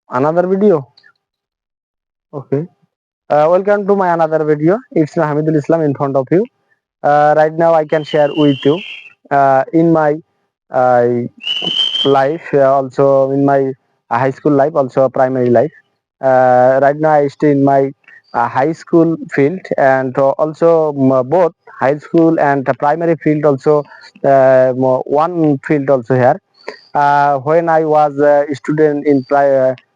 Another video. Okay. Welcome to my another video. It's Hamidul Islam in front of you. Right now, I can share with you in my uh, life, also in my high school life, also primary life. Right now, I stay in my high school field and also both high school and primary field also one field also here. When I was a student in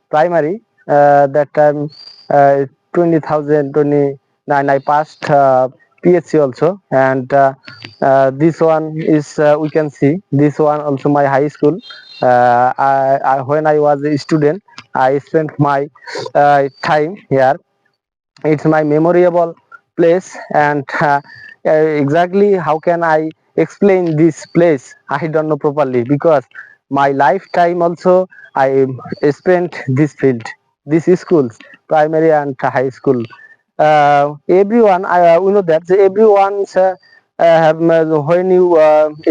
primary, that time uh, 20,029 I passed PSC also, and this one is we can see this one also my high school. When I was a student, I spent my time here. It's my memorable place, and exactly how can I explain this place, I don't know properly, because my lifetime also I spent this field, this schools, primary and high school. Everyone we know that everyone have when you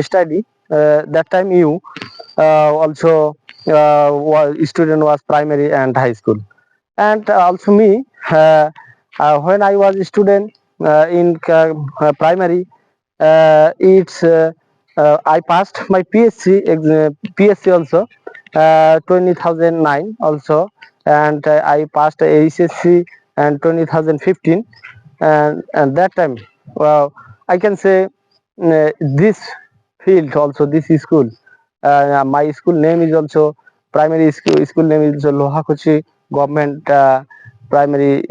study that time you also student was primary and high school, and also me when I was a student in primary, it's I passed my PSC also 2009 also, and I passed HSC and 2015, and that time, well, I can say this field also, this school, my school name is also primary school name is Lohakuchi government primary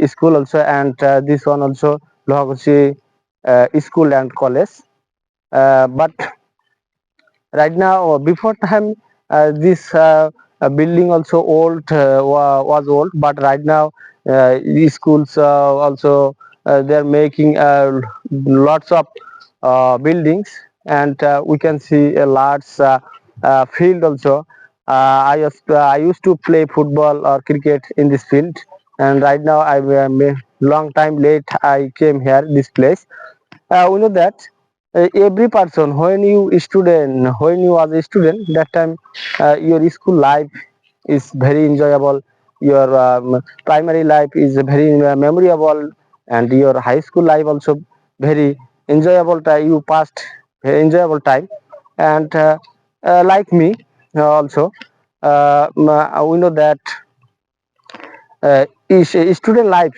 school also, and this one also Lohakuchi school and college. But right now, before time, this building also old was old, but right now these schools also they're making lots of buildings, and we can see a large field also. I used to play football or cricket in this field, and right now I long time late I came here this place. We know that every person when you was a student, that time your school life is very enjoyable, your primary life is very memorable, and your high school life also very enjoyable time, you passed very enjoyable time. And like me also, we know that student life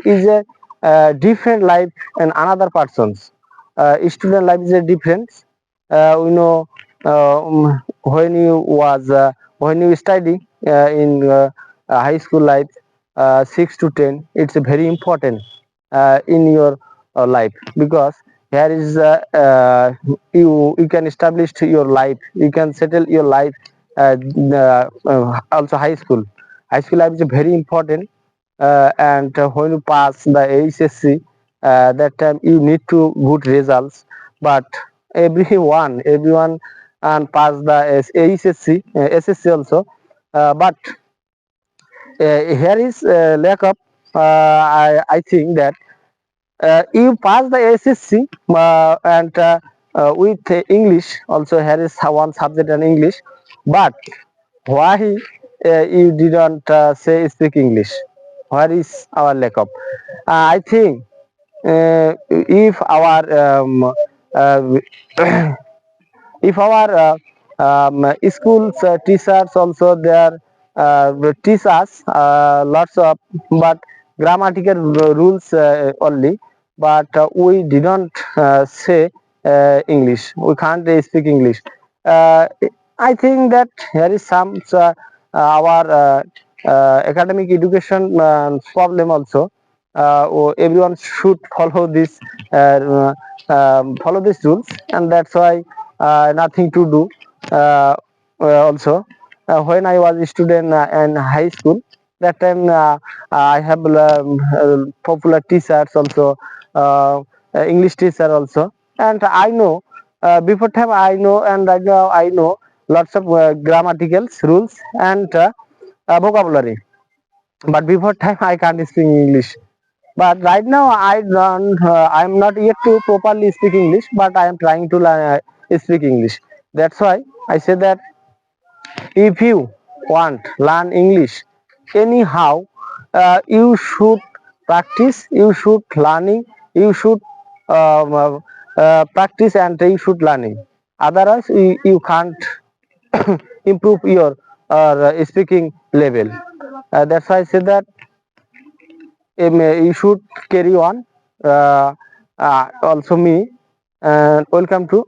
is a different life and another person's student life is a different. We know when you study in high school life, 6 to 10, it's very important in your life, because here is you can establish your life, you can settle your life. Also high school life is very important, and when you pass the HSC, that time you need to good results, but everyone and pass the HSC, SSC also, but here is lack of I think that you pass the SSC and with English also, here is one subject in English, but why you didn't say speak English? Where is our lack of? I think if our if our schools teachers also there teach us lots of, but grammatical rules only, but we didn't say English, we can't speak English. uh, I think that here is some our academic education problem also. Everyone should follow these rules, and that's why nothing to do. uh, Also, when I was a student in high school, that time I have popular teachers also, uh, English teacher also, and I know before time I know, and right now I know lots of grammatical rules and vocabulary, but before time I can't speak English. But right now I don't I'm not yet to properly speak English, but I am trying to learn speak English. That's why I say that if you want learn English anyhow, you should practice, you should learning, you should practice and you should learning. Otherwise, you can't improve your speaking level. That's why I said that you should carry on. Also me, and welcome to